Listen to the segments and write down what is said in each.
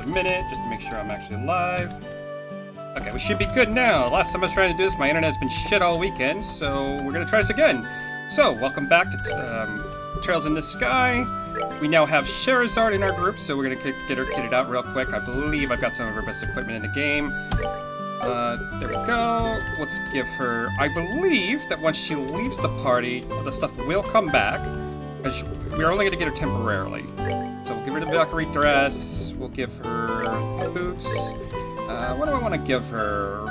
a minute just to make sure I'm actually live. Okay, we should be good now. Last time I was trying to do this, my internet's been shit all weekend, so we're gonna try this again. So, welcome back to Trails in the Sky. We now have Charizard in our group, so we're gonna get her kitted out real quick. I believe I've got some of her best equipment in the game. There we go. Let's give her... I believe that once she leaves the party, the stuff will come back, because we're only gonna get her temporarily. So we'll give her the Valkyrie dress, we'll give her the boots. What do I want to give her?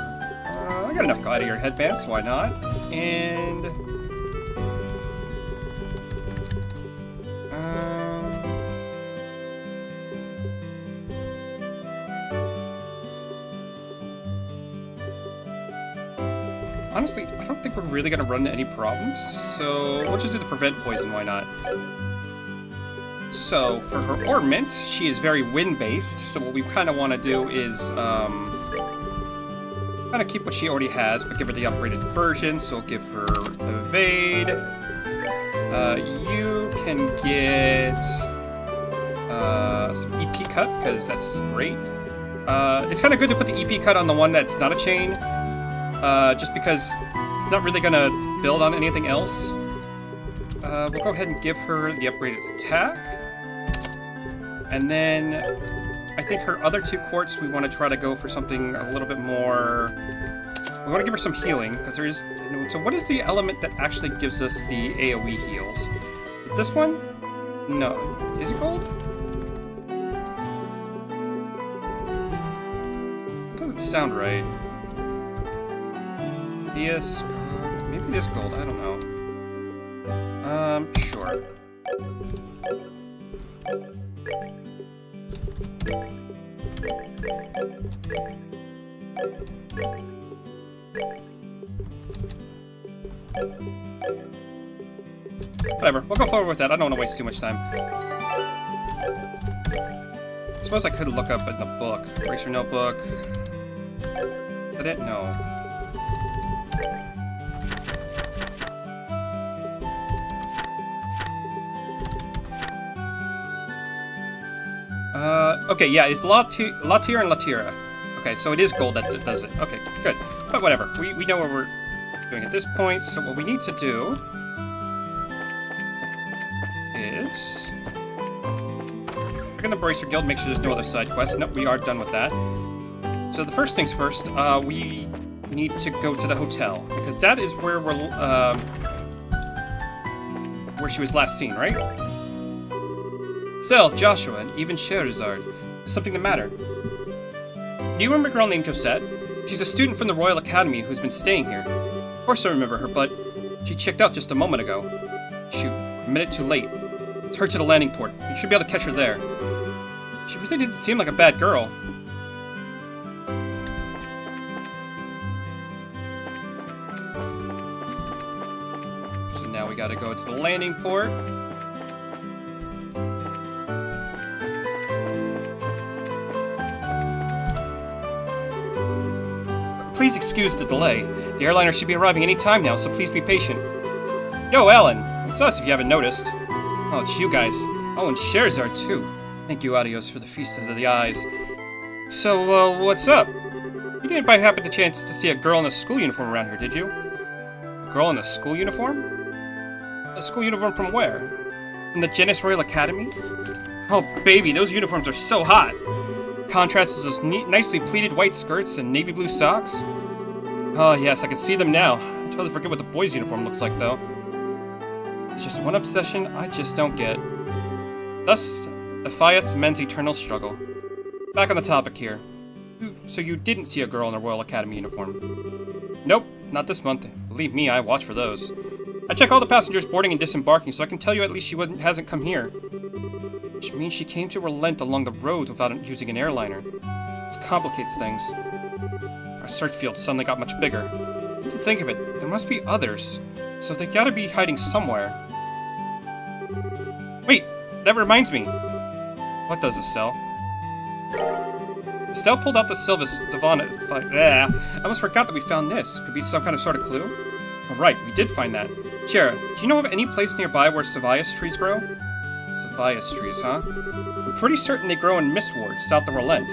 I got enough gladiator headbands, why not? And... honestly, I don't think we're really going to run into any problems, so we'll just do the prevent poison, why not? So, for her ornament, she is very wind-based, so what we kind of want to do is, kind of keep what she already has, but give her the upgraded version, so we'll give her evade. You can get, some EP cut, because that's great. It's kind of good to put the EP cut on the one that's not a chain, just because it's not really going to build on anything else. We'll go ahead and give her the upgraded attack. And then, I think her other two quartz, we want to try to go for something a little bit more... We want to give her some healing, because there is... So what is the element that actually gives us the AoE heals? This one? No. Is it gold? Doesn't sound right. Yes, maybe it is gold, I don't know. Sure. Whatever, we'll go forward with that. I don't want to waste too much time. I suppose I could look up in the book. Eraser notebook. Did it? No. Okay, yeah, it's Latira and Latira. Okay, so it is gold that does it. Okay, good. But whatever, we know what we're doing at this point, so what we need to do is... We're gonna brace your guild, make sure there's no other side quests. Nope, we are done with that. So the first things first, we need to go to the hotel, because that is where we're, where she was last seen, right? Cell, Joshua, and even Charizard. Is something the matter? Do you remember a girl named Josette? She's a student from the Royal Academy who's been staying here. Of course I remember her, but she checked out just a moment ago. Shoot, a minute too late. It's her to the landing port. You should be able to catch her there. She really didn't seem like a bad girl. So now we gotta go to the landing port. Please excuse the delay. The airliner should be arriving any time now, so please be patient. Yo, Alan! It's us if you haven't noticed. Oh, it's you guys. Oh, and Charizard, too. Thank you, Adios, for the feast of the eyes. So, what's up? You didn't by happen to chance to see a girl in a school uniform around here, did you? A girl in a school uniform? A school uniform from where? From the Genis Royal Academy? Oh, baby, those uniforms are so hot! Contrasts those nicely pleated white skirts and navy blue socks. Oh yes, I can see them now. I totally forget what the boys' uniform looks like, though. It's just one obsession I just don't get. Thus, defieth men's eternal struggle. Back on the topic here. So you didn't see a girl in a Royal Academy uniform? Nope, not this month. Believe me, I watch for those. I check all the passengers boarding and disembarking, so I can tell you at least she hasn't come here. Which means she came to relent along the roads without using an airliner. This complicates things. Our search field suddenly got much bigger. To think of it, there must be others. So they gotta be hiding somewhere. Wait, that reminds me. What does, Estelle? Estelle pulled out the Sylvis Savannah. I almost forgot that we found this. Could be some kind of sort of clue. Oh, right, we did find that. Chera, do you know of any place nearby where Savias trees grow? Vias trees, huh? I'm pretty certain they grow in Mistward, south of Relent.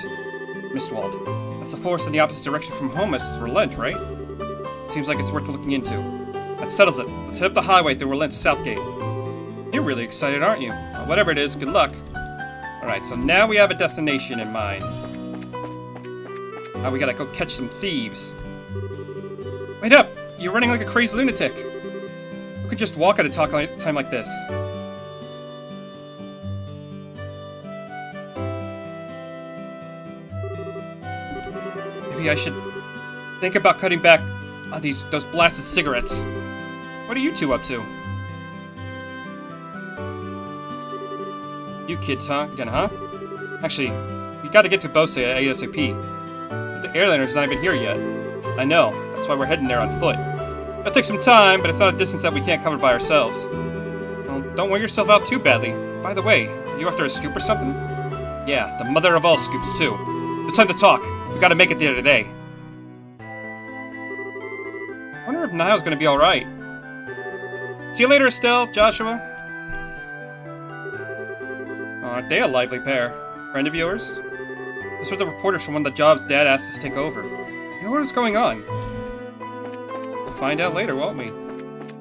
Mistwald. That's the forest in the opposite direction from home as Relent, right? Seems like it's worth looking into. That settles it. Let's head up the highway through Relent's south gate. You're really excited, aren't you? Well, whatever it is, good luck. Alright, so now we have a destination in mind. Now we gotta go catch some thieves. Wait up! You're running like a crazed lunatic. Who could just walk at a time like this? Maybe I should think about cutting back on those blasted cigarettes. What are you two up to? You kids, huh? Again, huh? Actually, we gotta get to Bose ASAP. The airliner's not even here yet. I know. That's why we're heading there on foot. It'll take some time, but it's not a distance that we can't cover by ourselves. Well, don't wear yourself out too badly. By the way, are you after a scoop or something? Yeah, the mother of all scoops, too. It's time to talk. We gotta make it there today. I wonder if Niall's gonna be alright. See you later, Estelle, Joshua. Aren't they a lively pair? Friend of yours? Those were the reporters from one of the jobs Dad asked us to take over. You know what's going on? We'll find out later, won't we?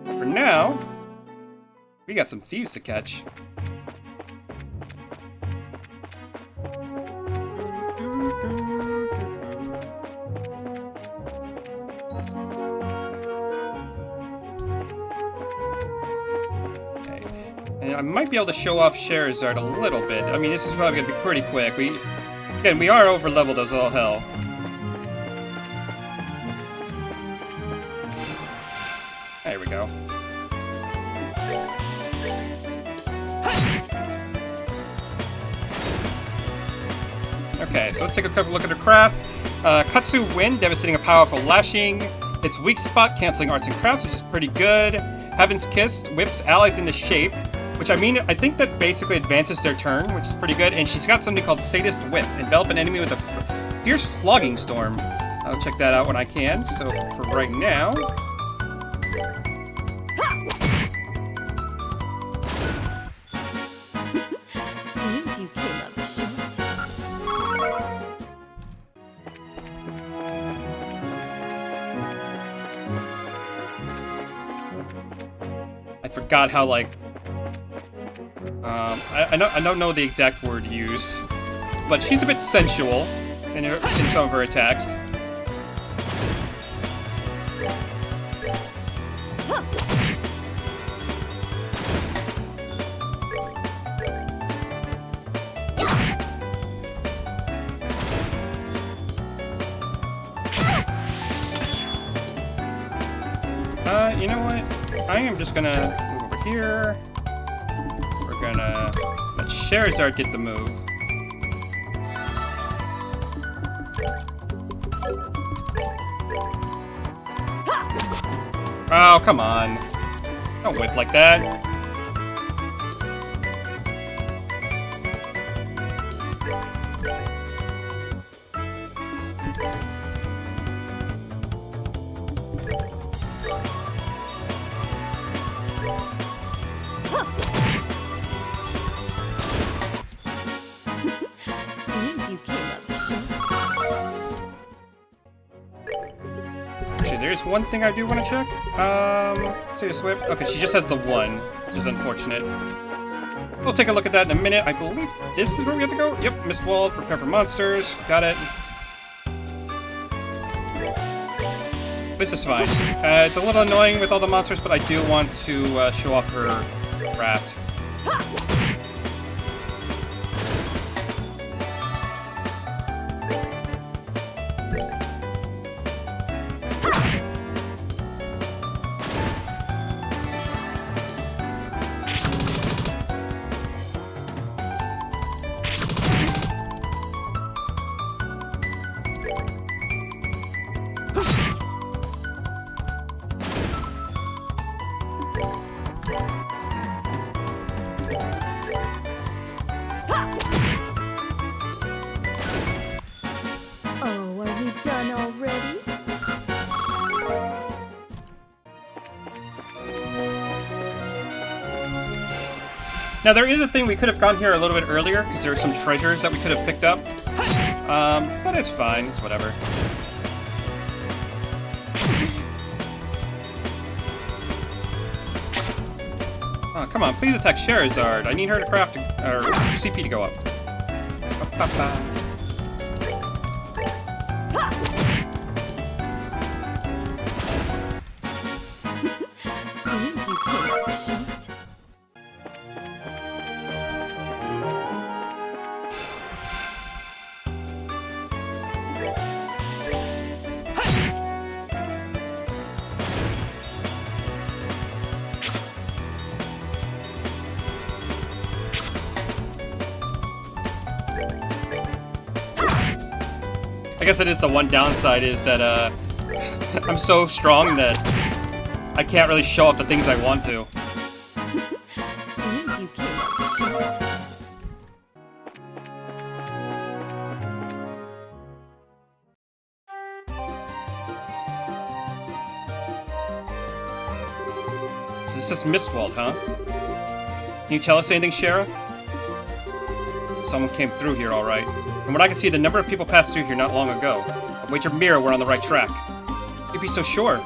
For now, we got some thieves to catch. And I might be able to show off Scheherazade a little bit. I mean, this is probably going to be pretty quick. Again, we are over-leveled as all hell. There we go. Okay, so let's take a quick look at her crafts. Katsu Wind, devastating and powerful lashing. Its weak spot, canceling arts and crafts, which is pretty good. Heaven's Kiss whips allies into shape, which I think that basically advances their turn, which is pretty good. And she's got something called Sadist Whip. Envelop an enemy with a fierce flogging storm. I'll check that out when I can. So for right now... Seems you came up short. I forgot how, like... I don't know the exact word to use, but she's a bit sensual in some of her attacks. You know what? I am just gonna move over here. We're gonna let Scheherazade get the move. Oh, come on. Don't whip like that. There's one thing I do want to check. Serious Whip. Okay, she just has the one, which is unfortunate. We'll take a look at that in a minute. I believe this is where we have to go. Yep, Mistwald, prepare for monsters. Got it. This is fine. It's a little annoying with all the monsters, but I do want to show off her craft. Now there is a thing we could have gone here a little bit earlier because there are some treasures that we could have picked up. But it's fine. It's whatever. Oh, come on, please attack Charizard. I need her to craft or CP to go up. Seems you came up short. I guess that is the one downside is that I'm so strong that I can't really show off the things I want to. Seems you came up short. So this is Mistwald, huh? Can you tell us anything, Shara? Someone came through here, all right. From what I can see, the number of people passed through here not long ago. A wager mirror we're on the right track. You'd be so sure.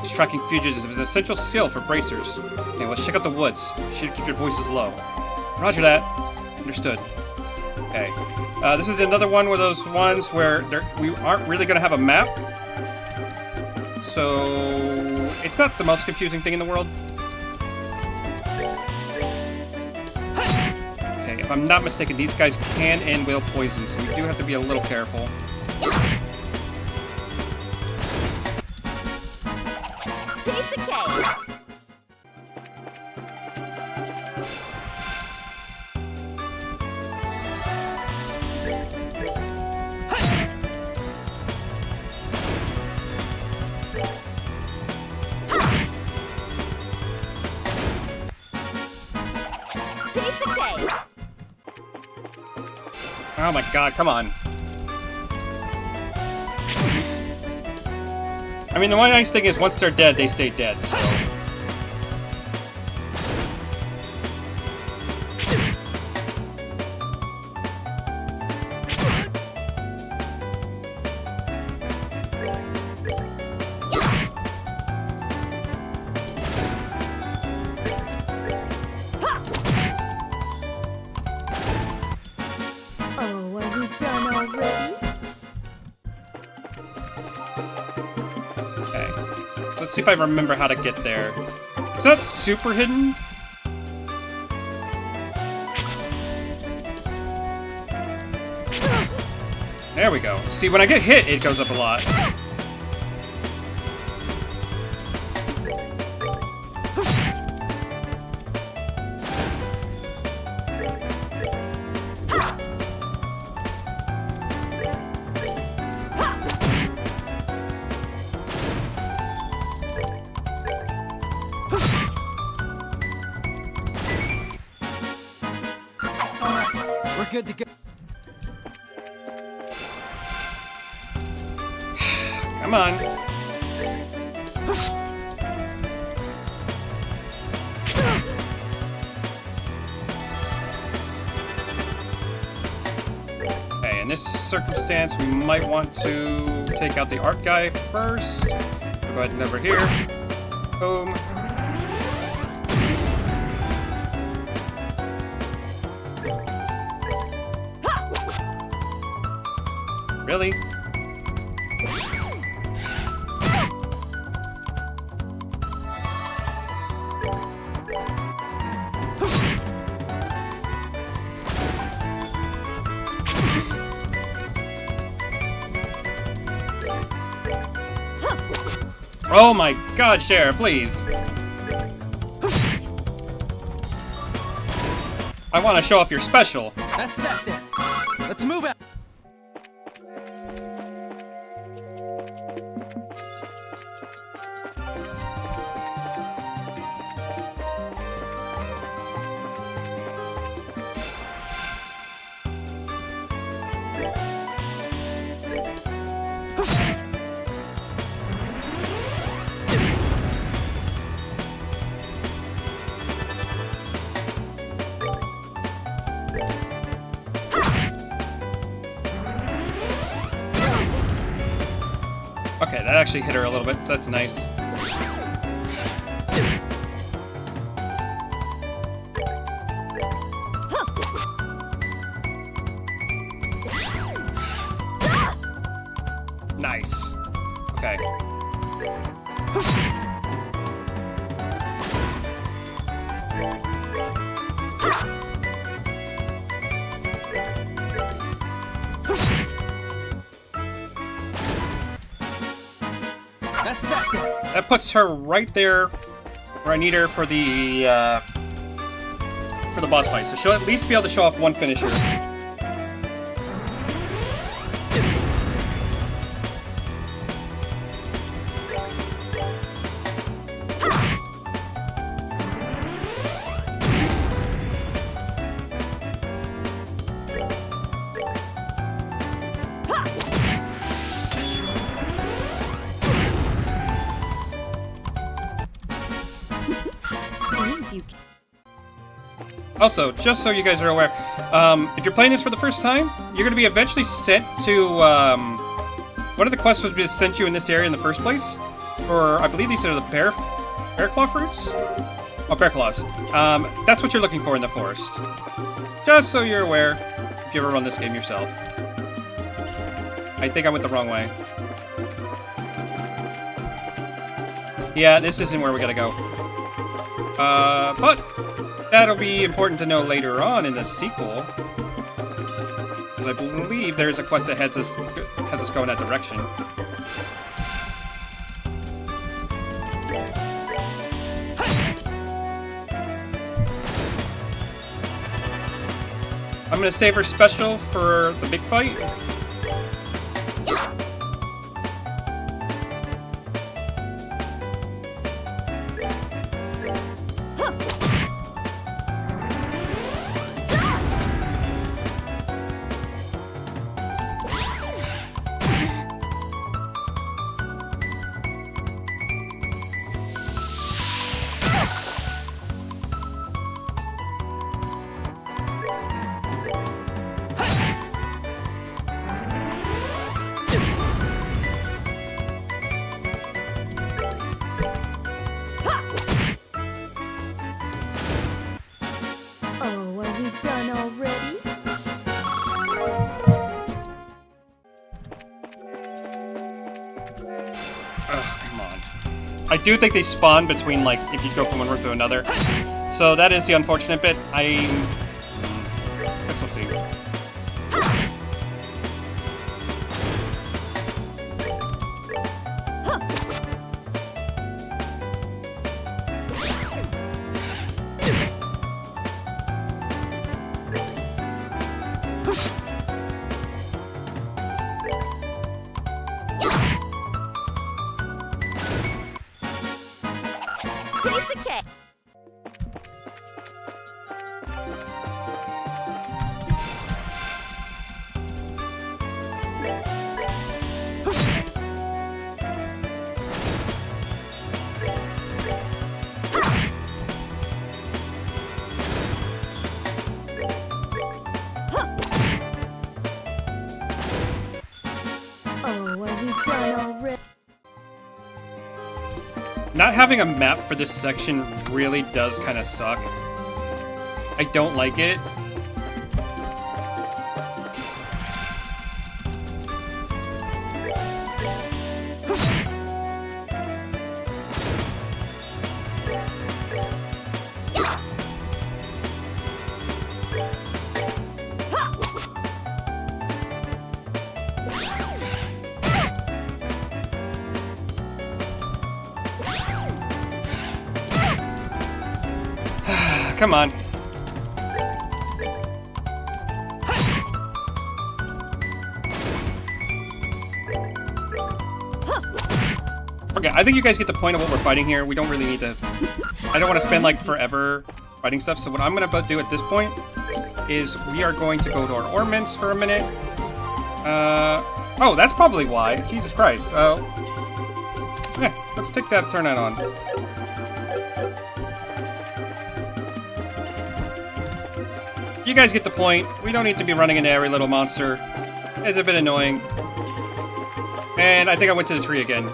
This tracking fugitives is an essential skill for bracers. Okay, let's check out the woods. You should keep your voices low. Roger that. Understood. Okay. This is another one of those ones where we aren't really going to have a map. So it's not the most confusing thing in the world. Okay, if I'm not mistaken, these guys can and will poison, so we do have to be a little careful. Piece of cake. Piece of cake. Oh my god, come on. I mean, the one nice thing is once they're dead, they stay dead, so... Oh, are we done already? Okay. So let's see if I remember how to get there. Is that super hidden? There we go. See, when I get hit, it goes up a lot. We're good to go. Come on. Okay, in this circumstance, we might want to take out the art guy first. We'll go ahead and over here. Boom. Really? Oh my god, Cher, please. I want to show off your special. That's that then. Let's move out. Okay, that actually hit her a little bit. That's nice. Nice. Okay. That's that thing. That puts her right there where I need her for the boss fight. So she'll at least be able to show off one finisher. Seems you. Also, just so you guys are aware, if you're playing this for the first time, you're going to be eventually sent to, one of the quests would be to send you in this area in the first place, for, I believe these are the bear claw fruits? Oh, bear claws. That's what you're looking for in the forest. Just so you're aware, if you ever run this game yourself. I think I went the wrong way. Yeah, this isn't where we gotta go. But that'll be important to know later on in the sequel. Because I believe there's a quest that has us go in that direction. I'm gonna save her special for the big fight. Oh, are we done already? Ugh, come on. I do think they spawn between, like, if you go from one room to another. So that is the unfortunate bit. I guess we'll see. Piece of cake. Oh, are we done already? Not having a map for this section really does kind of suck. I don't like it. Come on. Okay, I think you guys get the point of what we're fighting here. We don't really need to... I don't want to spend, like, forever fighting stuff. So what I'm going to do at this point is we are going to go to our ornaments for a minute. Oh, that's probably why. Jesus Christ. Yeah, let's take that, turn that on. You guys get the point. We don't need to be running into every little monster. It's a bit annoying. And I think I went to the tree again.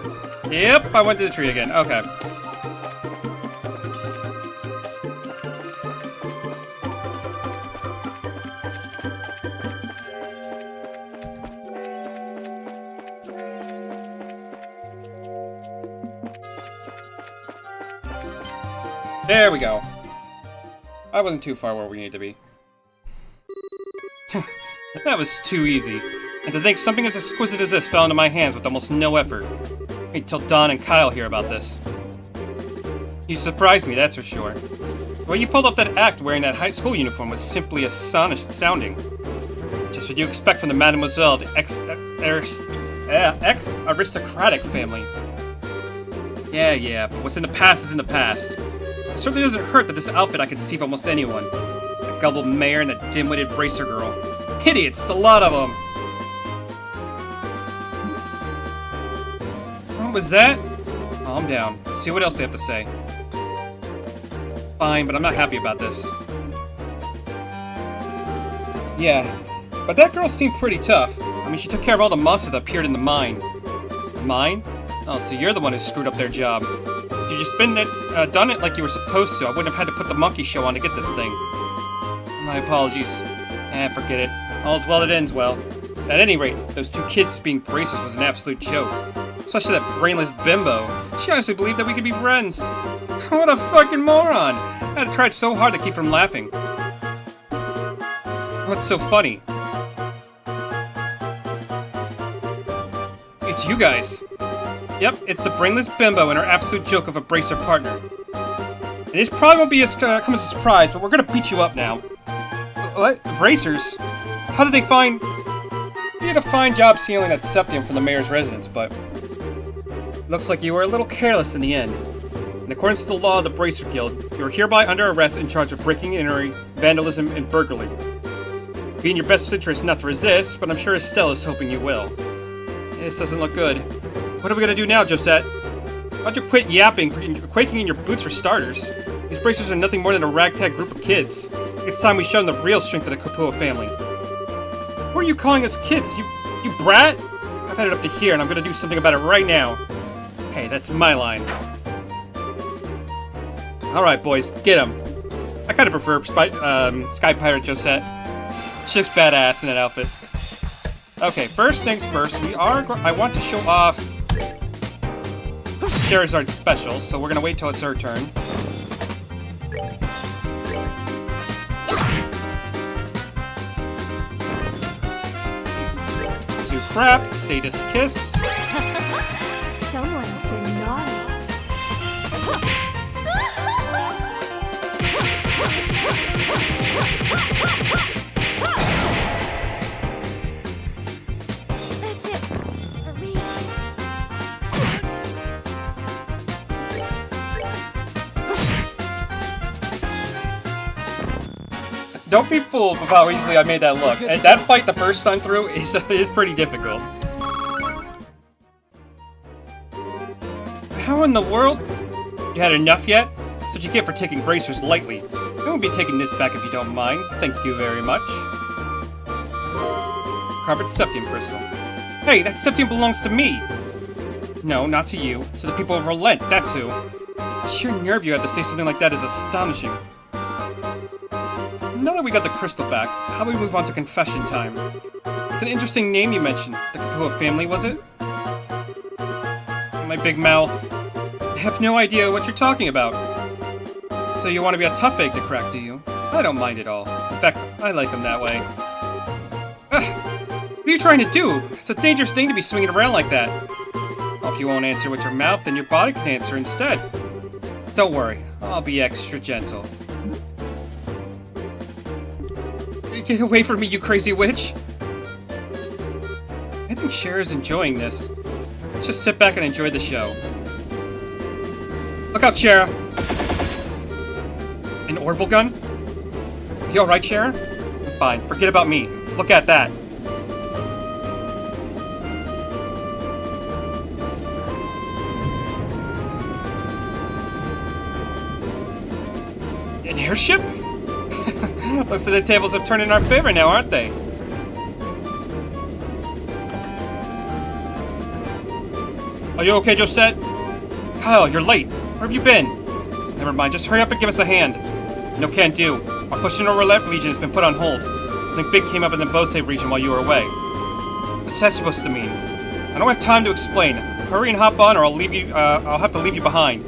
Yep, I went to the tree again. Okay. There we go. I wasn't too far where we need to be. That was too easy. And to think something as exquisite as this fell into my hands with almost no effort. Wait till Don and Kyle hear about this. You surprised me, that's for sure. The way you pulled off that act wearing that high school uniform was simply astounding. Just what you expect from the Mademoiselle of the ex-aristocratic family. Yeah, but what's in the past is in the past. It certainly doesn't hurt that this outfit I could deceive almost anyone. That gullible mayor and that dim-witted bracer girl. Idiots, the lot of them! What was that? Calm down. Let's see what else they have to say. Fine, but I'm not happy about this. Yeah, but that girl seemed pretty tough. I mean, she took care of all the monsters that appeared in the mine. Mine? Oh, so you're the one who screwed up their job. If you just done it like you were supposed to, I wouldn't have had to put the monkey show on to get this thing. My apologies. Forget it. All's well that ends well. At any rate, those two kids being braces was an absolute joke. Especially that brainless bimbo. She honestly believed that we could be friends. What a fucking moron! I had tried so hard to keep from laughing. What's so funny? It's you guys. Yep, it's the brainless bimbo and her absolute joke of a bracer partner. And this probably won't be come as a surprise, but we're gonna beat you up now. What? Bracers? How did they find... You did a fine job stealing that septium from the mayor's residence, but... Looks like you were a little careless in the end. In accordance with the law of the Bracer Guild, you are hereby under arrest and charged with breaking and entering, vandalism, and burglary. It'd be in your best interest not to resist, but I'm sure Estelle is hoping you will. This doesn't look good. What are we gonna do now, Josette? Why don't you quit yapping, quaking in your boots for starters? These bracers are nothing more than a ragtag group of kids. It's time we show them the real strength of the Kapua family. What are you calling us kids? You brat? I've had it up to here, and I'm gonna do something about it right now. Hey, that's my line. Alright, boys, get him. I kinda prefer Sky Pirate Josette. She looks badass in that outfit. Okay, first things first, I want to show off Charizard's special, so we're gonna wait till it's her turn. To crap, Sadist Kiss. Someone's been naughty. That's it for me. Don't be fooled with how easily I made that look. And that fight the first time through is pretty difficult. How in the world? You had enough yet? That's what you get for taking bracers lightly. I won't be taking this back if you don't mind. Thank you very much. Carpet Septium Crystal. Hey, that Septium belongs to me! No, not to you. To the people of Relent, that's who. The sheer nerve you had to say something like that is astonishing. Now that we got the crystal back, how about we move on to confession time? It's an interesting name you mentioned. The Kapua family, was it? My big mouth. I have no idea what you're talking about. So you want to be a tough egg to crack, do you? I don't mind at all. In fact, I like them that way. What are you trying to do? It's a dangerous thing to be swinging around like that. Well, if you won't answer with your mouth, then your body can answer instead. Don't worry, I'll be extra gentle. Get away from me, you crazy witch! I think Cher is enjoying this. Let's just sit back and enjoy the show. Look out, Shara! An orbital gun? You alright, Shara? Fine, forget about me. Look at that. An airship? Looks like the tables have turned in our favor now, aren't they? Are you okay, Josette? Kyle, you're late. Where have you been? Never mind, just hurry up and give us a hand. No, can't do. Our push into Roulette region has been put on hold. Something big came up in the Bose region while you were away. What's that supposed to mean? I don't have time to explain. Hurry and hop on, or I'll have to leave you behind.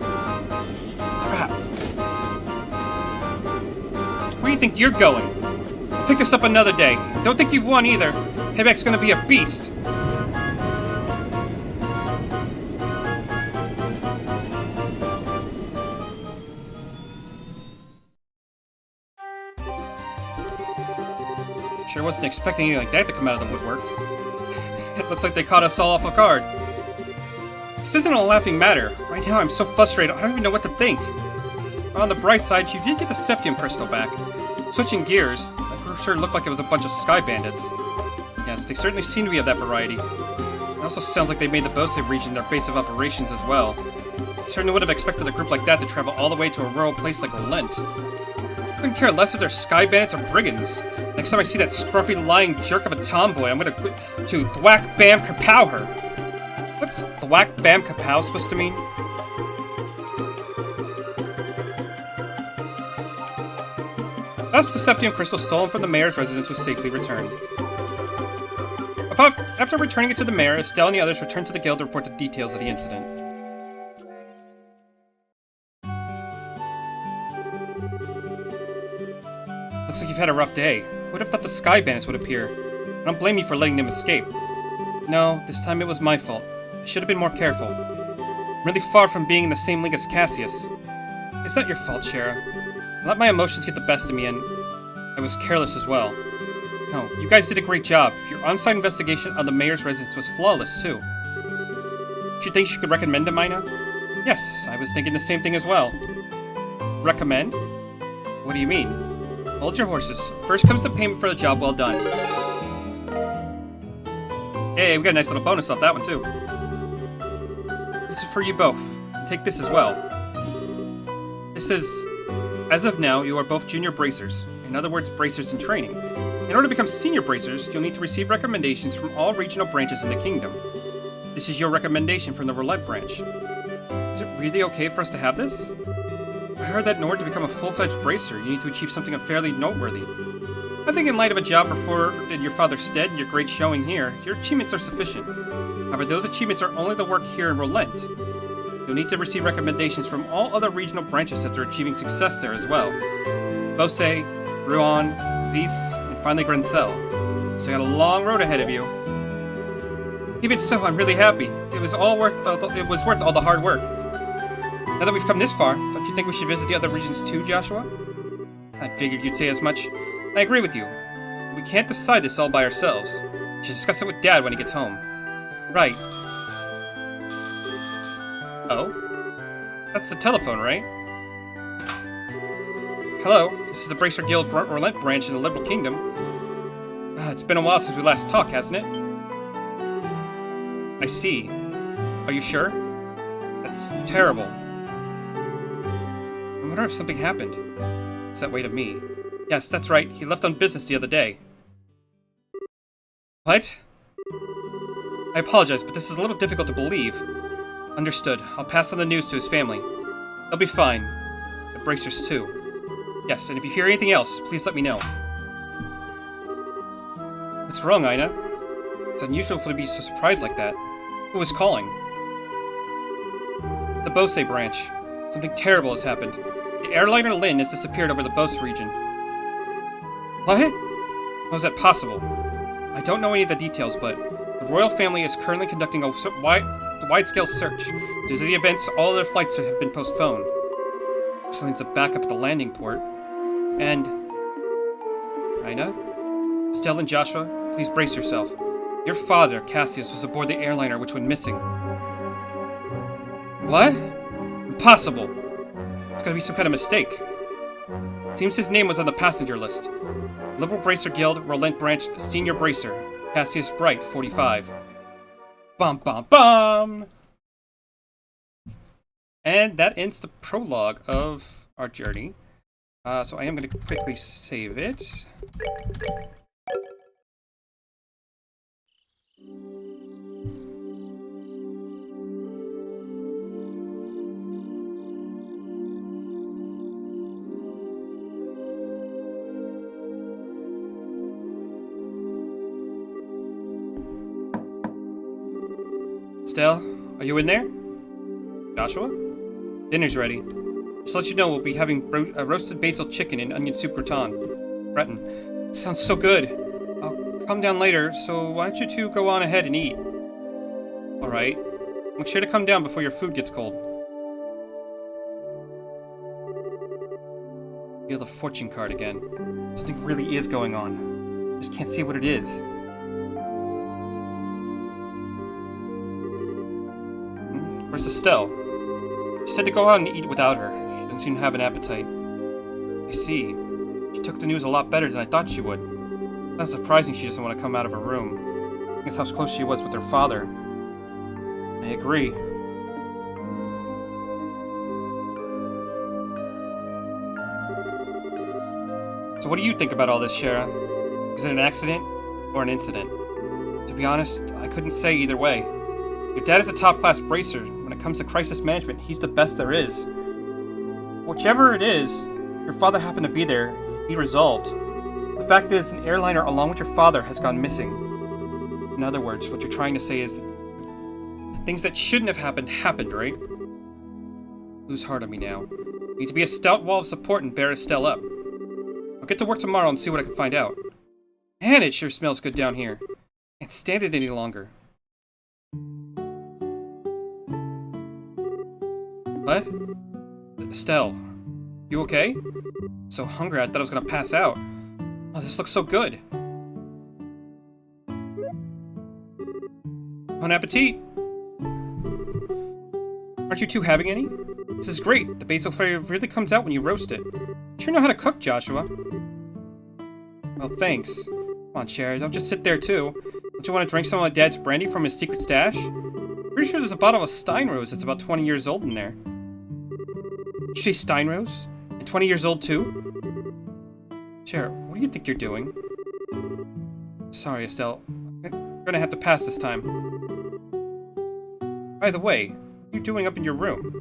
Crap. Where do you think you're going? I'll pick this up another day. Don't think you've won either. Payback's gonna be a beast. Sure wasn't expecting anything like that to come out of the woodwork. It looks like they caught us all off guard. This isn't a laughing matter. Right now I'm so frustrated, I don't even know what to think. On the bright side, you did get the Septium crystal back. Switching gears, that group sure looked like it was a bunch of sky bandits. Yes, they certainly seem to be of that variety. It also sounds like they made the Bose region their base of operations as well. I certainly would have expected a group like that to travel all the way to a rural place like Relent. Couldn't care less if they're sky bandits or brigands. Next time I see that scruffy lying jerk of a tomboy, I'm gonna to thwack bam kapow her. What's thwack bam kapow supposed to mean? Thus, the Septium crystal stolen from the mayor's residence was safely returned. After returning it to the mayor, Estelle and the others returned to the guild to report the details of the incident. Looks like you've had a rough day. Who would have thought the Sky Bandits would appear? I don't blame you for letting them escape. No, this time it was my fault. I should have been more careful. I'm really far from being in the same league as Cassius. It's not your fault, Shara. I let my emotions get the best of me, and I was careless as well. No, you guys did a great job. Your on-site investigation on the mayor's residence was flawless, too. Do you think you could recommend him, Mina? Yes, I was thinking the same thing as well. Recommend? What do you mean? Hold your horses. First comes the payment for the job well done. Hey, we got a nice little bonus off that one, too. This is for you both. Take this as well. This is... As of now, you are both junior bracers. In other words, bracers in training. In order to become senior bracers, you'll need to receive recommendations from all regional branches in the kingdom. This is your recommendation from the Roulette branch. Is it really okay for us to have this? I heard that in order to become a full-fledged bracer, you need to achieve something fairly noteworthy. I think in light of a job performed in your father's stead and your great showing here, your achievements are sufficient. However, those achievements are only the work here in Relent. You'll need to receive recommendations from all other regional branches after achieving success there as well. Bose, Rouen, Zeus, and finally Grencel. So you got a long road ahead of you. Even so, I'm really happy. It was worth all the hard work. Now that we've come this far, don't you think we should visit the other regions too, Joshua? I figured you'd say as much. I agree with you. We can't decide this all by ourselves. We should discuss it with Dad when he gets home. Right. Oh? That's the telephone, right? Hello, this is the Bracer Guild Relent branch in the Liberal Kingdom. It's been a while since we last talked, hasn't it? I see. Are you sure? That's terrible. I wonder if something happened. It's that way to me. Yes, that's right. He left on business the other day. What? I apologize, but this is a little difficult to believe. Understood. I'll pass on the news to his family. They'll be fine. The bracers, too. Yes, and if you hear anything else, please let me know. What's wrong, Ina? It's unusual for you to be so surprised like that. Who is calling? The Bose branch. Something terrible has happened. The airliner Lin has disappeared over the Bose region. What? How is that possible? I don't know any of the details, but the royal family is currently conducting a wide-scale search. Due to the events, all other flights have been postponed. Still needs a backup at the landing port. And... Ina? Estelle and Joshua, please brace yourself. Your father, Cassius, was aboard the airliner which went missing. What? Impossible! It's gotta be some kind of mistake. Seems his name was on the passenger list. Liberal Bracer Guild, Relent Branch, Senior Bracer, Cassius Bright, 45. Bum bum bum! And that ends the prologue of our journey. So I am going to quickly save it. Estelle, are you in there? Joshua? Dinner's ready. Just to let you know, we'll be having roasted basil chicken and onion soup gratin. It sounds so good. I'll come down later, so why don't you two go on ahead and eat? Alright. Make sure to come down before your food gets cold. Feel the fortune card again. Something really is going on. Just can't see what it is. Where's Estelle? She said to go out and eat without her. She doesn't seem to have an appetite. I see. She took the news a lot better than I thought she would. It's not surprising she doesn't want to come out of her room. I guess how close she was with her father. I agree. So what do you think about all this, Shara? Is it an accident or an incident? To be honest, I couldn't say either way. Your dad is a top-class bracer. When it comes to crisis management, he's the best there is. Whichever it is, your father happened to be there. He resolved. The fact is, an airliner along with your father has gone missing. In other words, what you're trying to say is things that shouldn't have happened, right? Lose heart on me now. You need to be a stout wall of support and bear Estelle up. I'll get to work tomorrow and see what I can find out. Man, it sure smells good down here. Can't stand it any longer. What? Estelle, you okay? I'm so hungry I thought I was gonna pass out. Oh, this looks so good. Bon appetit! Aren't you two having any? This is great. The basil flavor really comes out when you roast it. You sure know how to cook, Joshua. Well, thanks. Come on, Cher, don't just sit there too. Don't you want to drink some of my dad's brandy from his secret stash? Pretty sure there's a bottle of Steinrose that's about 20 years old in there. Did you say Steinrose? And 20 years old too? Cher, what do you think you're doing? Sorry, Estelle. I'm gonna have to pass this time. By the way, what are you doing up in your room?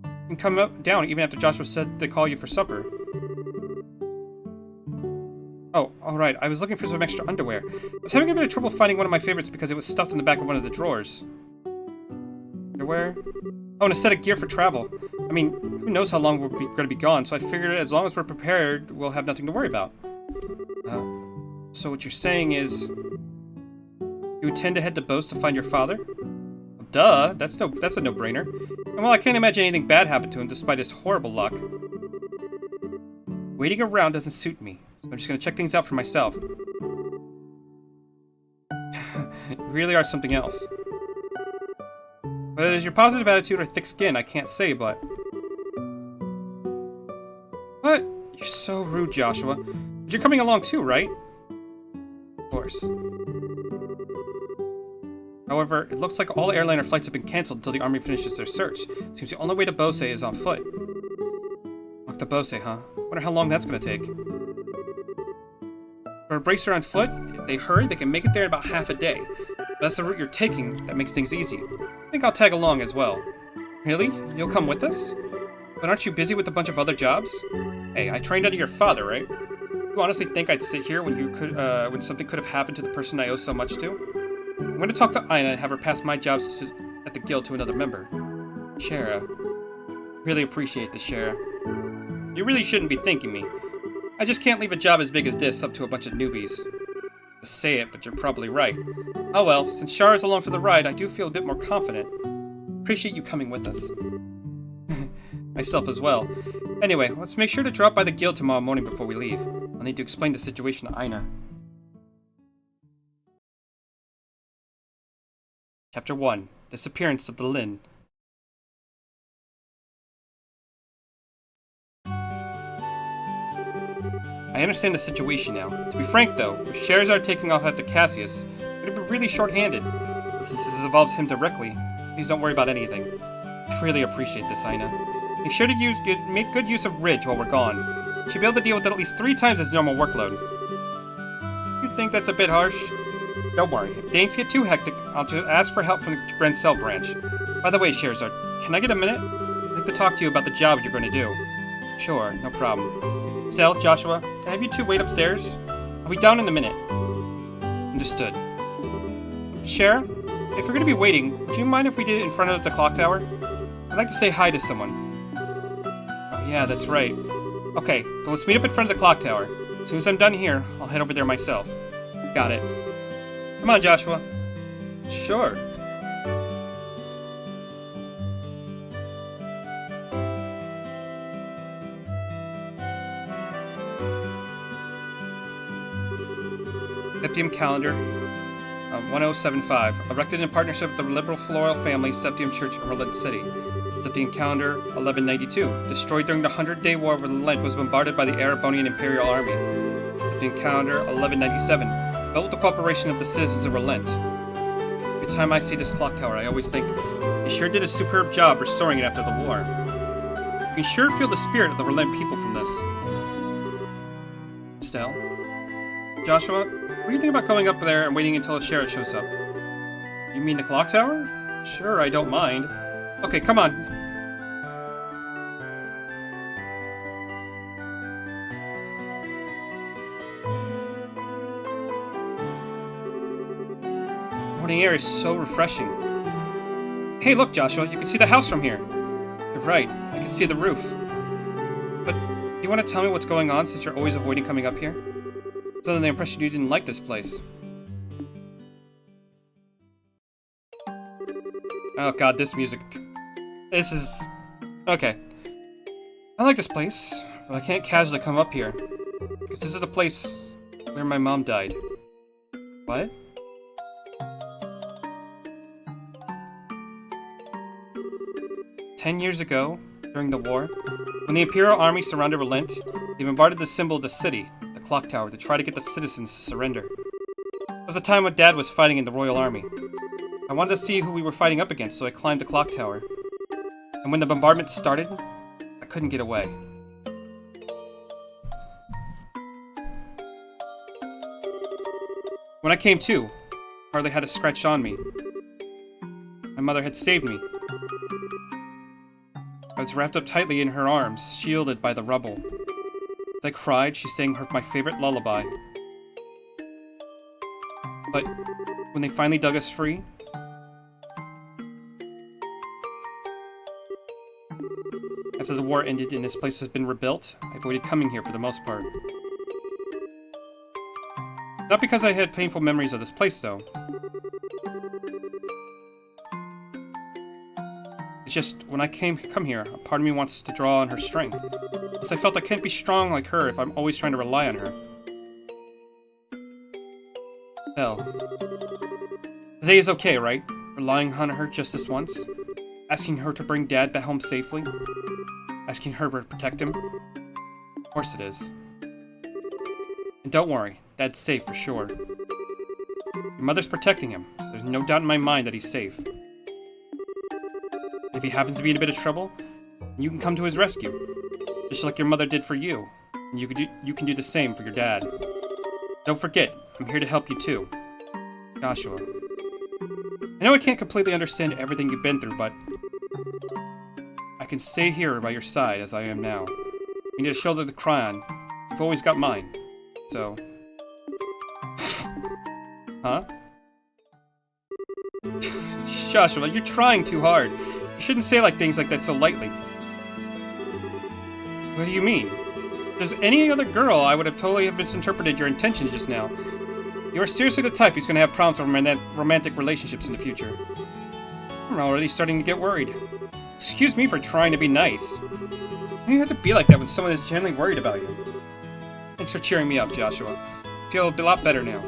You can come down even after Joshua said to call you for supper. Oh, alright, I was looking for some extra underwear. I was having a bit of trouble finding one of my favorites because it was stuffed in the back of one of the drawers. Underwear? Oh, and a set of gear for travel. I mean, who knows how long we're going to be gone, so I figured as long as we're prepared, we'll have nothing to worry about. So what you're saying is... you intend to head to Bose to find your father? Well, duh, that's a no-brainer. And well, I can't imagine anything bad happened to him despite his horrible luck. Waiting around doesn't suit me, so I'm just going to check things out for myself. You really are something else. Whether it is your positive attitude or thick skin, I can't say, but... What? You're so rude, Joshua. But you're coming along too, right? Of course. However, it looks like all airliner flights have been cancelled until the Army finishes their search. Seems the only way to Bose is on foot. Walk to Bose, huh? Wonder how long that's gonna take. For a bracer on foot, if they hurry, they can make it there in about half a day. But that's the route you're taking that makes things easy. I think I'll tag along as well. Really? You'll come with us? But aren't you busy with a bunch of other jobs? Hey, I trained under your father, right? You honestly think I'd sit here when when something could have happened to the person I owe so much to? I'm going to talk to Ina and have her pass my jobs at the guild to another member. Shara. Really appreciate this, Shara. You really shouldn't be thanking me. I just can't leave a job as big as this up to a bunch of newbies. To say it, but you're probably right. Oh well, since Shara's along for the ride, I do feel a bit more confident. Appreciate you coming with us. Myself as well. Anyway, let's make sure to drop by the guild tomorrow morning before we leave. I'll need to explain the situation to Ina. Chapter 1. Disappearance of the Lin. I understand the situation now. To be frank though, with Scheherazade taking off after Cassius, it would be really short-handed. Since this involves him directly, please don't worry about anything. I really appreciate this, Ina. Make sure to make good use of Ridge while we're gone. She'll be able to deal with it at least 3 times his normal workload. You think that's a bit harsh? Don't worry, if things get too hectic, I'll just ask for help from the Brencel branch. By the way, Scheherazade, can I get a minute? I'd like to talk to you about the job you're going to do. Sure, no problem. Estelle, Joshua, can I have you two wait upstairs? I'll be down in a minute. Understood. Shara? if we're gonna be waiting, would you mind if we did it in front of the clock tower? I'd like to say hi to someone. Oh, yeah, that's right. Okay, so let's meet up in front of the clock tower. As soon as I'm done here, I'll head over there myself. Got it. Come on, Joshua. Sure. Septium calendar 1075, erected in partnership with the liberal floral family Septium Church of Relent City. Septium calendar 1192, destroyed during the 100-Day War where Relent was bombarded by the Erebonian Imperial Army. Septium calendar 1197, built with the cooperation of the citizens of Relent. Every time I see this clock tower, I always think, they sure did a superb job restoring it after the war. You can sure feel the spirit of the Relent people from this. Estelle? Joshua? What do you think about going up there and waiting until a sheriff shows up? You mean the clock tower? Sure, I don't mind. Okay, come on. Morning air is so refreshing. Hey, look, Joshua, you can see the house from here. You're right, I can see the roof. But do you want to tell me what's going on since you're always avoiding coming up here? It's under the impression you didn't like this place. Oh god, this music. This is... okay. I like this place, but I can't casually come up here. Because this is the place where my mom died. What? "10 years ago, during the war, when the Imperial Army surrounded Relent, they bombarded the symbol of the city, the clock tower, to try to get the citizens to surrender. It was a time when Dad was fighting in the Royal Army. I wanted to see who we were fighting up against, so I climbed the clock tower. And when the bombardment started, I couldn't get away. When I came to, hardly had a scratch on me. My mother had saved me. I was wrapped up tightly in her arms, shielded by the rubble. As I cried, she sang my favorite lullaby. But when they finally dug us free, after the war ended and this place has been rebuilt, I avoided coming here for the most part. Not because I had painful memories of this place, though. It's just, when I come here, a part of me wants to draw on her strength. Plus I felt I can't be strong like her if I'm always trying to rely on her. Hell. Today is okay, right? Relying on her just this once? Asking her to bring Dad back home safely? Asking her to protect him? Of course it is. And don't worry, Dad's safe for sure. Your mother's protecting him, so there's no doubt in my mind that he's safe. If he happens to be in a bit of trouble, you can come to his rescue, just like your mother did for you, and you can do the same for your dad. Don't forget, I'm here to help you too. Joshua. I know I can't completely understand everything you've been through, but I can stay here by your side as I am now. You need a shoulder to cry on. You've always got mine. So... huh? Joshua, you're trying too hard. You shouldn't say things like that so lightly. What do you mean? If there's any other girl, I would have totally misinterpreted your intentions just now. You are seriously the type who's going to have problems with romantic relationships in the future. I'm already starting to get worried. Excuse me for trying to be nice. You have to be like that when someone is genuinely worried about you. Thanks for cheering me up, Joshua. I feel a lot better now.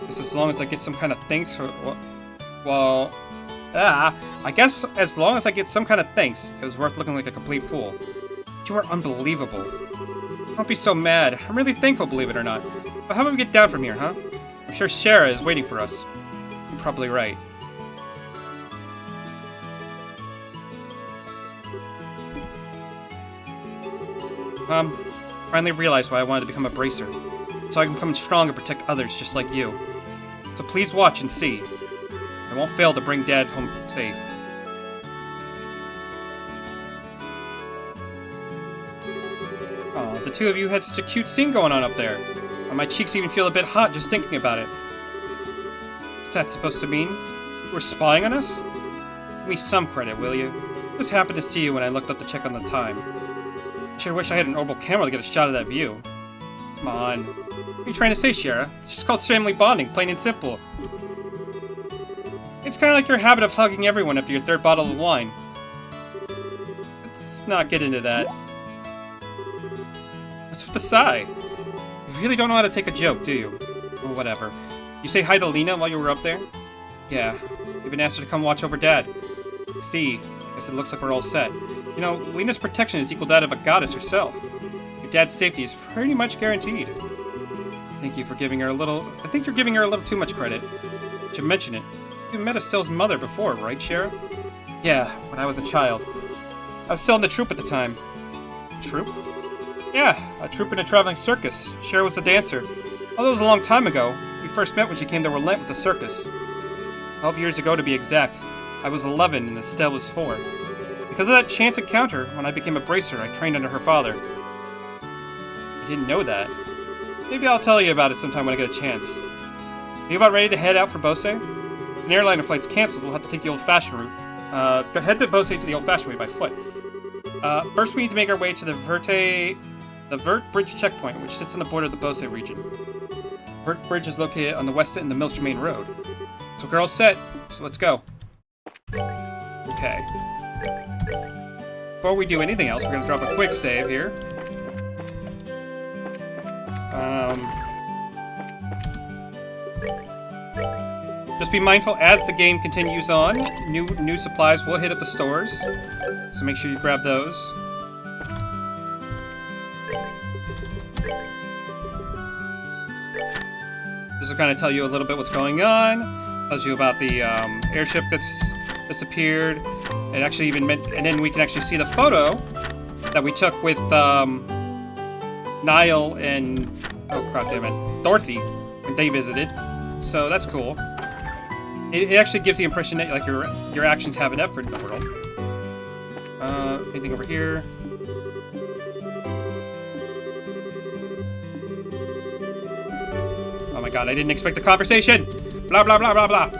Just as long as I get some kind of thanks for... well... I guess as long as I get some kind of thanks, it was worth looking like a complete fool. But you are unbelievable. Don't be so mad. I'm really thankful, believe it or not. But how about we get down from here, huh? I'm sure Sarah is waiting for us. You're probably right. Finally realized why I wanted to become a bracer. So I can become strong and protect others just like you. So please watch and see. I won't fail to bring Dad home safe. Oh, the two of you had such a cute scene going on up there. And my cheeks even feel a bit hot just thinking about it. What's that supposed to mean? You were spying on us? Give me some credit, will you? I just happened to see you when I looked up to check on the time. I sure wish I had an orbital camera to get a shot of that view. Come on. What are you trying to say, Shara? It's just called family bonding, plain and simple. It's kind of like your habit of hugging everyone after your third bottle of wine. Let's not get into that. What's with the sigh? You really don't know how to take a joke, do you? Or whatever. You say hi to Lena while you were up there? Yeah. Even asked her to come watch over Dad. See, I guess it looks like we're all set. You know, Lena's protection is equal to that of a goddess herself. Your dad's safety is pretty much guaranteed. I think you're giving her a little too much credit. You should mention it. You met Estelle's mother before, right, Shara? Yeah, when I was a child. I was still in the troupe at the time. Troupe? Yeah, a troupe in a traveling circus. Shara was a dancer. Although it was a long time ago, we first met when she came to Relent with the circus. 12 years ago to be exact. I was 11 and Estelle was 4. Because of that chance encounter, when I became a bracer, I trained under her father. I didn't know that. Maybe I'll tell you about it sometime when I get a chance. Are you about ready to head out for Bose? If an airliner flight's cancelled, we'll have to take the old-fashioned route. Head to Bose to the old-fashioned way by foot. First we need to make our way to the Vert Bridge checkpoint, which sits on the border of the Bose region. Vert Bridge is located on the west end of the Milstramain Road. So we're all set, so let's go. Okay. Before we do anything else, we're going to drop a quick save here. Just be mindful as the game continues on. New supplies will hit at the stores, so make sure you grab those. This will kind of tell you a little bit what's going on. Tells you about the airship that's disappeared. It actually even meant, and then we can actually see the photo that we took with Niall and Dorothy when they visited. So that's cool. It actually gives the impression that like your actions have an effort in the world. Anything over here? Oh my god, I didn't expect the conversation! Blah blah blah blah blah!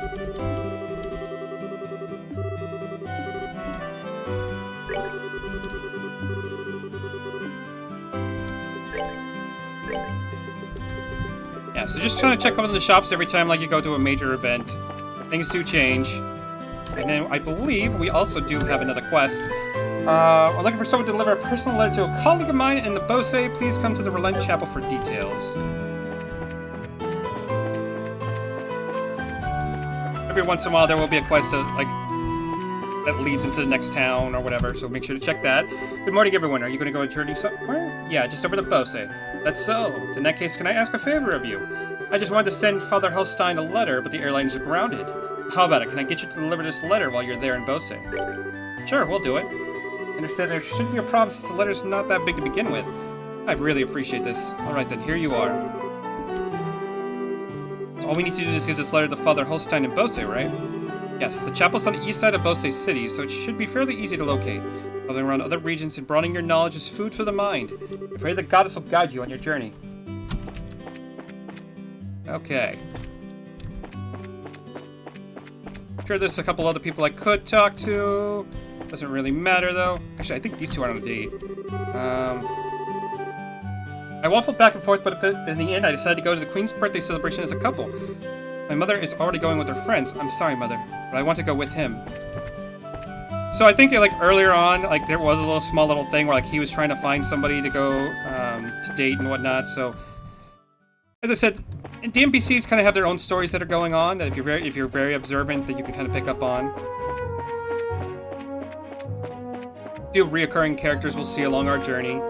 Yeah, so just trying to check over the shops every time like you go to a major event. Things do change. And then I believe we also do have another quest. We're looking for someone to deliver a personal letter to a colleague of mine in the Bose. Please come to the Relent Chapel for details. Every once in a while there will be a quest that leads into the next town or whatever, so make sure to check that. Good morning, everyone. Are you going to go on a journey somewhere? Yeah, just over to Bose. That's so. In that case, can I ask a favor of you? I just wanted to send Father Helstein a letter, but the airline is grounded. How about it? Can I get you to deliver this letter while you're there in Bose? Sure, we'll do it. I understand there shouldn't be a problem since the letter's not that big to begin with. I really appreciate this. Alright then, here you are. All we need to do is get this letter to Father Helstein in Bose, right? Yes, the chapel's on the east side of Bose City, so it should be fairly easy to locate. Traveling around other regions and broadening your knowledge is food for the mind. I pray the goddess will guide you on your journey. Okay. I'm sure there's a couple other people I could talk to. Doesn't really matter, though. Actually, I think these two are on a date. I waffled back and forth, but in the end, I decided to go to the Queen's birthday celebration as a couple. My mother is already going with her friends. I'm sorry, Mother, but I want to go with him. So I think, like, earlier on, like, there was a small little thing where, like, he was trying to find somebody to go to date and whatnot, so... As I said, the NPCs kind of have their own stories that are going on, that if you're very observant, that you can kind of pick up on. A few reoccurring characters we'll see along our journey.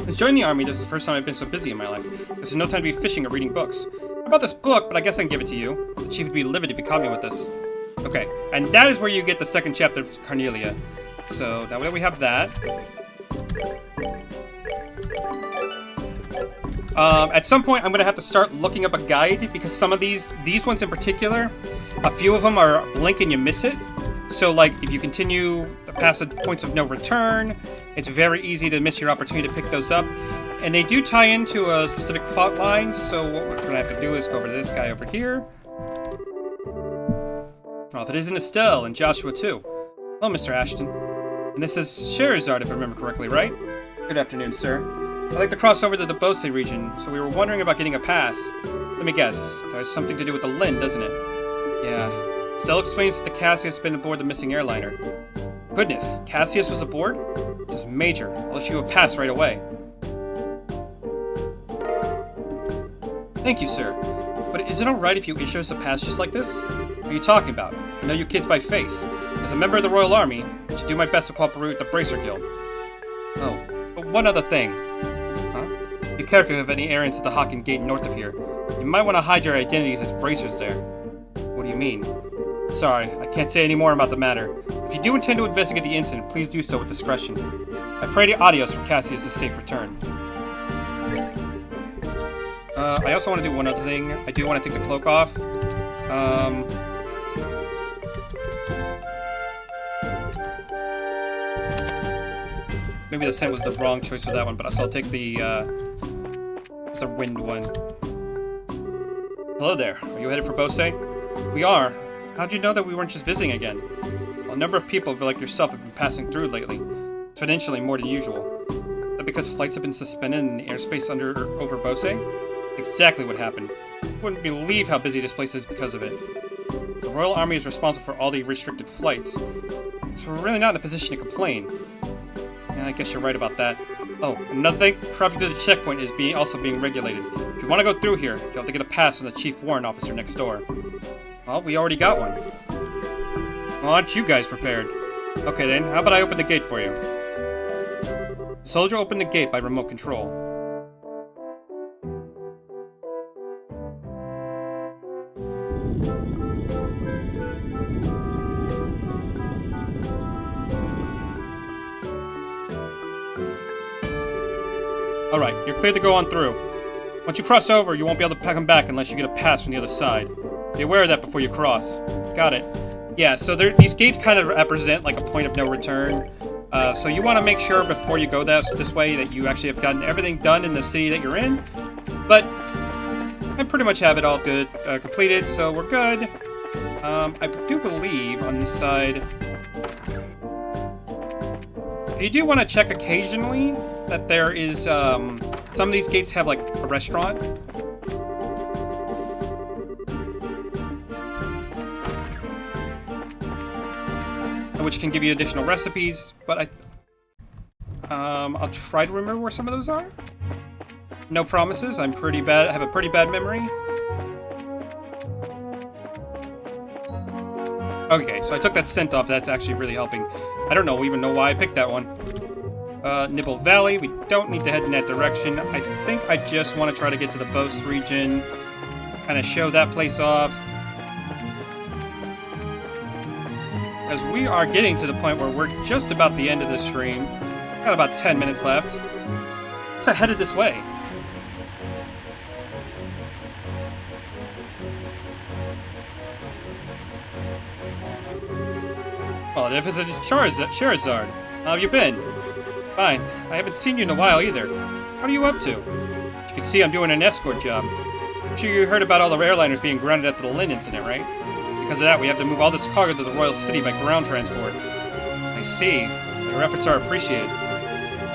Since joining the army, this is the first time I've been so busy in my life. There's no time to be fishing or reading books. I bought this book, but I guess I can give it to you. The chief would be livid if he caught me with this. Okay, and that is where you get the second chapter of Cornelia. So, now that we have that... at some point, I'm going to have to start looking up a guide, because some of these ones in particular, a few of them are blink and you miss it. So, like, if you continue past the points of no return, it's very easy to miss your opportunity to pick those up. And they do tie into a specific plot line, so what we're going to have to do is go over to this guy over here. Oh, if it isn't Estelle and Joshua, too. Hello, Mr. Ashton. And this is Scheherazade, if I remember correctly, right? Good afternoon, sir. I'd like to cross over to the Bose region, so we were wondering about getting a pass. Let me guess. There's something to do with the Lin, doesn't it? Yeah. Estelle explains that the Cassius has been aboard the missing airliner. Goodness, Cassius was aboard? This is major. I'll issue a pass right away. Thank you, sir. But is it alright if you issue us a pass just like this? What are you talking about? I know you kids by face. As a member of the Royal Army, I should do my best to cooperate with the Bracer Guild. Oh, but one other thing. Huh? Be careful if you have any errands at the Hawken Gate north of here. You might want to hide your identities as bracers there. What do you mean? Sorry, I can't say any more about the matter. If you do intend to investigate the incident, please do so with discretion. I pray to Adios for Cassius' safe return. I also want to do one other thing. I do want to take the cloak off. Maybe the scent was the wrong choice for that one, but I'll take the, it's a wind one. Hello there. Are you headed for Bose? We are. How'd you know that we weren't just visiting again? Well, a number of people like yourself have been passing through lately. Exponentially more than usual. Is that because flights have been suspended in the airspace over Bose? Exactly what happened. You wouldn't believe how busy this place is because of it. The Royal Army is responsible for all the restricted flights, so we're really not in a position to complain. Yeah, I guess you're right about that. Oh, another thing, traffic to the checkpoint is also being regulated. If you want to go through here, you'll have to get a pass from the Chief Warrant Officer next door. Well, we already got one. Well, aren't you guys prepared? Okay then, how about I open the gate for you? The soldier opened the gate by remote control. Alright, you're cleared to go on through. Once you cross over, you won't be able to come back unless you get a pass from the other side. Be aware of that before you cross. Got it. Yeah, so these gates kind of represent like a point of no return. So you want to make sure before you go this way that you actually have gotten everything done in the city that you're in. But I pretty much have it all good completed, so we're good. I do believe on this side... You do want to check occasionally that there is, some of these gates have, like, a restaurant. Which can give you additional recipes, but I'll try to remember where some of those are. No promises, I'm pretty bad, I have a pretty bad memory. Okay, so I took that scent off, that's actually really helping. I don't even know why I picked that one. Nibble Valley, we don't need to head in that direction. I think I just want to try to get to the Bose region. Kind of show that place off. As we are getting to the point where we're just about the end of the stream. Got about 10 minutes left. Let's head this way. Well, if it's a Scheherazade, how have you been? Fine. I haven't seen you in a while either. What are you up to? As you can see, I'm doing an escort job. I'm sure you heard about all the airliners being grounded after the Lin incident, right? Because of that, we have to move all this cargo to the Royal City by ground transport. I see. Your efforts are appreciated.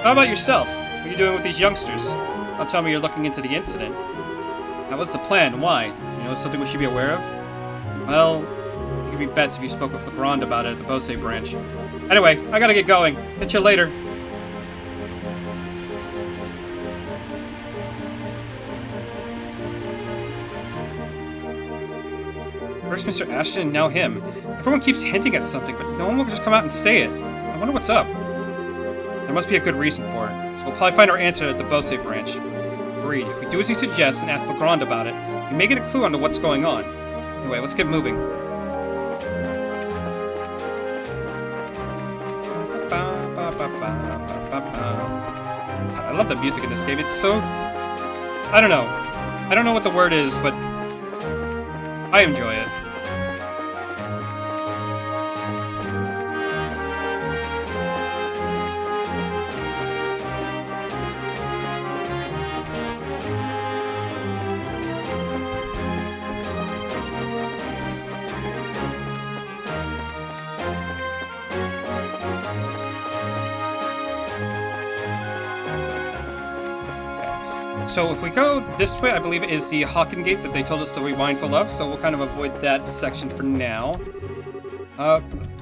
How about yourself? What are you doing with these youngsters? Don't tell me you're looking into the incident. That was the plan. Why? You know something we should be aware of? Well, it would be best if you spoke with Legrand about it at the Bose branch. Anyway, I gotta get going. Catch you later. First Mr. Ashton and now him. Everyone keeps hinting at something, but no one will just come out and say it. I wonder what's up. There must be a good reason for it, so we'll probably find our answer at the Bose branch. Agreed. If we do as he suggests and ask Legrand about it, we may get a clue onto what's going on. Anyway, let's get moving. I love the music in this game. It's so... I don't know. I don't know what the word is, but I enjoy it. So if we go this way, I believe it is the Hawken Gate that they told us to be mindful of, so we'll kind of avoid that section for now.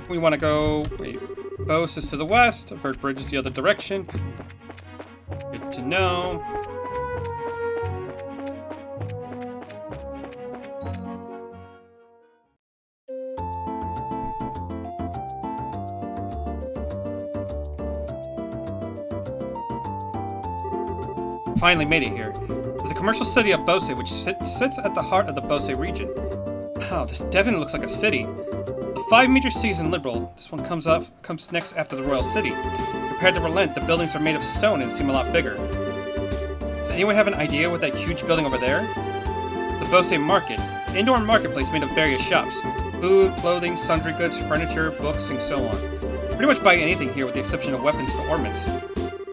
We want to go... Wait, Bose is to the west, Vert Bridge is the other direction. Good to know. Finally made it here. There's a commercial city of Bose, which sits at the heart of the Bose region. Wow, this definitely looks like a city. The 5 major cities in Liberal, this one comes next after the Royal City. Compared to Relent, the buildings are made of stone and seem a lot bigger. Does anyone have an idea what that huge building over there? The Bose Market. It's an indoor marketplace made of various shops. Food, clothing, sundry goods, furniture, books, and so on. Pretty much buy anything here with the exception of weapons and ornaments.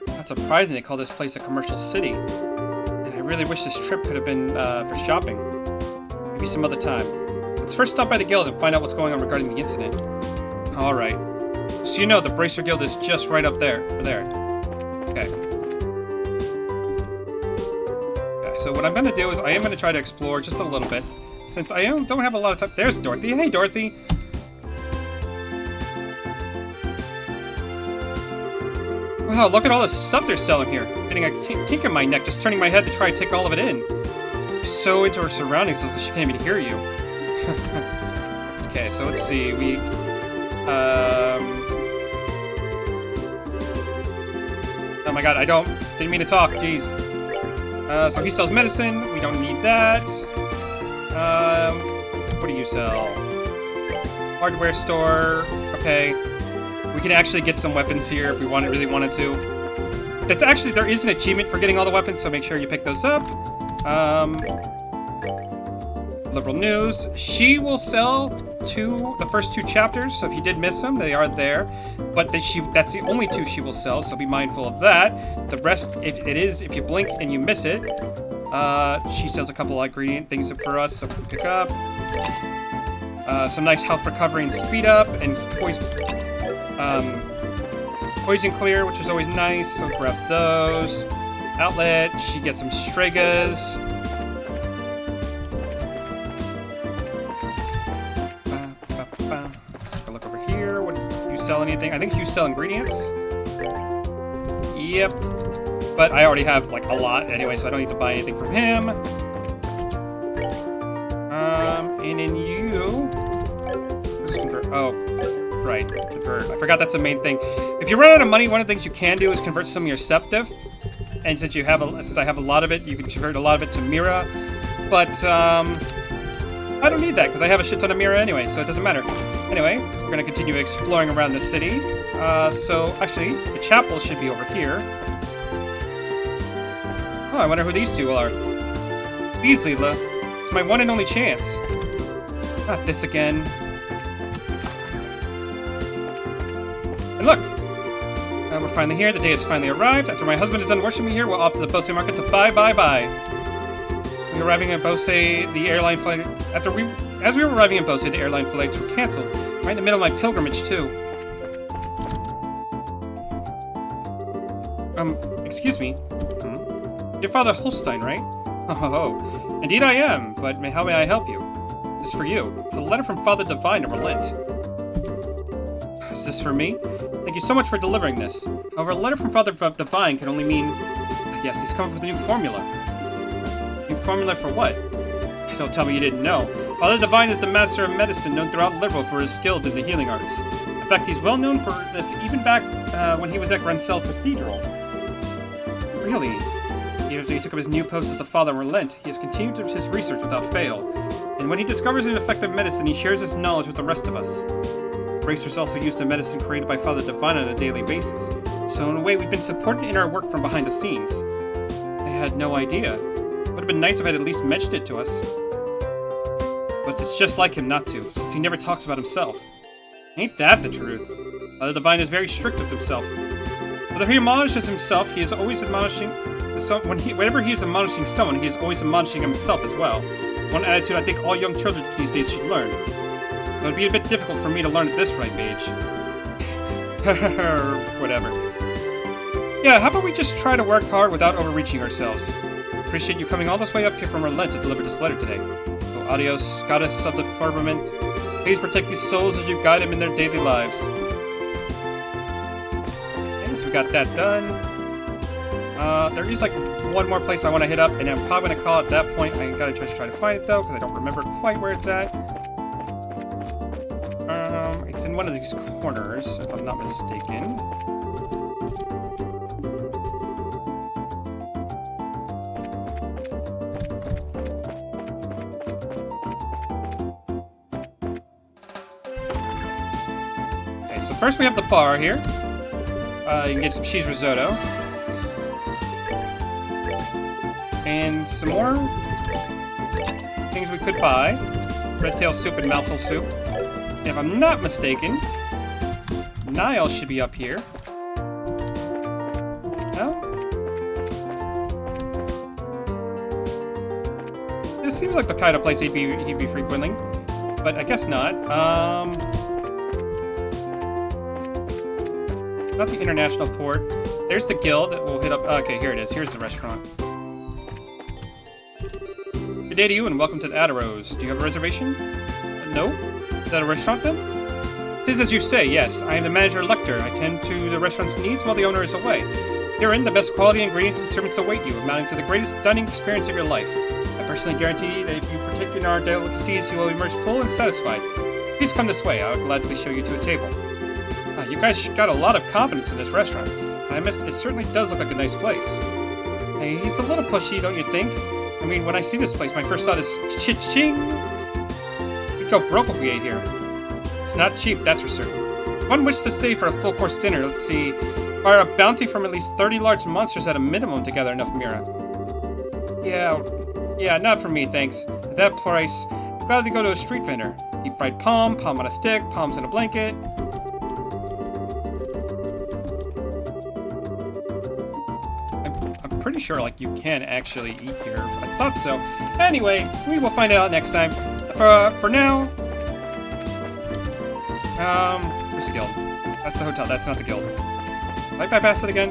Not surprising they call this place a commercial city. And I really wish this trip could have been for shopping. Maybe some other time. Let's first stop by the guild and find out what's going on regarding the incident. Alright. So you know the Bracer Guild is just right up there. Over there. Okay. So what I'm going to do is I am going to try to explore just a little bit. Since I don't have a lot of time. There's Dorothy. Hey, Dorothy. Wow, look at all the stuff they're selling here. Getting a kink in my neck, just turning my head to try to take all of it in. So into her surroundings that she can't even hear you. Okay, so let's see. We... Oh my god, didn't mean to talk, jeez. So he sells medicine, we don't need that. What do you sell? Hardware store, okay. We can actually get some weapons here if we really wanted to. That's actually, there is an achievement for getting all the weapons, so make sure you pick those up. Liberal news. She will sell the first 2 chapters, so if you did miss them, they are there. But that's the only 2 she will sell, so be mindful of that. The rest, if you blink and you miss it, she sells a couple of ingredient things for us, so we can pick up. Some nice health recovery and speed up, and poison clear, which is always nice, so grab those. Outlet, she gets some Stregas. Let's take a look over here. What do you sell? Anything? I think you sell ingredients. Yep. But I already have like a lot anyway, so I don't need to buy anything from him. And then you just convert. Oh, right, convert. I forgot that's the main thing. If you run out of money, one of the things you can do is convert some of your Septiv. And since I have a lot of it, you can convert a lot of it to Mira. But I don't need that because I have a shit ton of Mira anyway, so it doesn't matter. Anyway, we're gonna continue exploring around the city. So actually, the chapel should be over here. Oh, I wonder who these 2 are. Please, Leela. It's my one and only chance. Not this again. And look! We're finally here. The day has finally arrived. After my husband is done worshiping me here, we're off to the Bose market to buy. We're arriving at Bose, the airline flight... As we were arriving in Bose, the airline flights were cancelled. Right in the middle of my pilgrimage, too. Excuse me? Your father Holstein, right? Oh, indeed I am, but how may I help you? This is for you. It's a letter from Father Divine to Relent. Is this for me? Thank you so much for delivering this. However, a letter from Father Divine can only mean... Yes, he's coming with a new formula. New formula for what? Don't tell me you didn't know. Father Divine is the master of medicine known throughout Liberal for his skill in the healing arts. In fact, he's well known for this even back when he was at Grancel Cathedral. Really? Even after he took up his new post as the Father Relent, he has continued his research without fail. And when he discovers an effective medicine, he shares his knowledge with the rest of us. Bracers also use the medicine created by Father Divine on a daily basis. So in a way, we've been supported in our work from behind the scenes. I had no idea. It would have been nice if I'd at least mentioned it to us. But it's just like him not to, since he never talks about himself. Ain't that the truth? The Divine is very strict with himself. Whether he admonishes himself, he is always admonishing... whenever he is admonishing someone, he is always admonishing himself as well. One attitude I think all young children these days should learn. It would be a bit difficult for me to learn at this ripe age. Whatever. Yeah, how about we just try to work hard without overreaching ourselves? Appreciate you coming all this way up here from Berlin to deliver this letter today. So adios, goddess of the firmament. Please protect these souls as you guide them in their daily lives. Okay, so we got that done. There is like one more place I want to hit up, and I'm probably going to call at that point. I gotta try to find it though, because I don't remember quite where it's at. It's in one of these corners, if I'm not mistaken. Okay, so first we have the bar here. You can get some cheese risotto. And some more things we could buy. Red tail soup and mouthful soup. And if I'm not mistaken, Niall should be up here. No? This seems like the kind of place he'd be frequenting. But I guess not. Not the international port. There's the guild that we'll hit up. Okay, here it is. Here's the restaurant. Good day to you and welcome to the Adaros. Do you have a reservation? No? Is that a restaurant then? Tis as you say, yes. I am the manager Lecter. I tend to the restaurant's needs while the owner is away. Herein, the best quality ingredients and servants await you, amounting to the greatest dining experience of your life. I personally guarantee that if you partake in our delicacies, you will emerge full and satisfied. Please come this way. I will gladly show you to a table. You guys got a lot of confidence in this restaurant. I admit, it certainly does look like a nice place. Hey, he's a little pushy, don't you think? I mean, when I see this place, my first thought is cha-ching! We'd go broke if we ate here. It's not cheap, that's for certain. One wishes to stay for a full-course dinner. Let's see. Require a bounty from at least 30 large monsters at a minimum to gather enough mira. Yeah, not for me, thanks. At that price, I'd gladly go to a street vendor. Deep-fried palm on a stick, palms in a blanket. I'm pretty sure, like, you can actually eat here. I thought so. Anyway, we will find out next time. For now... where's the guild? That's the hotel, that's not the guild. Did I bypass it again?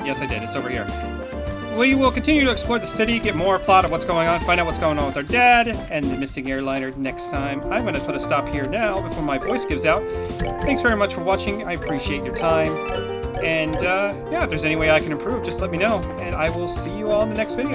Yes, I did. It's over here. We will continue to explore the city, get more plot of what's going on, find out what's going on with our dad and the missing airliner next time. I'm going to put a stop here now before my voice gives out. Thanks very much for watching. I appreciate your time. And, yeah, if there's any way I can improve, just let me know. And I will see you all in the next video.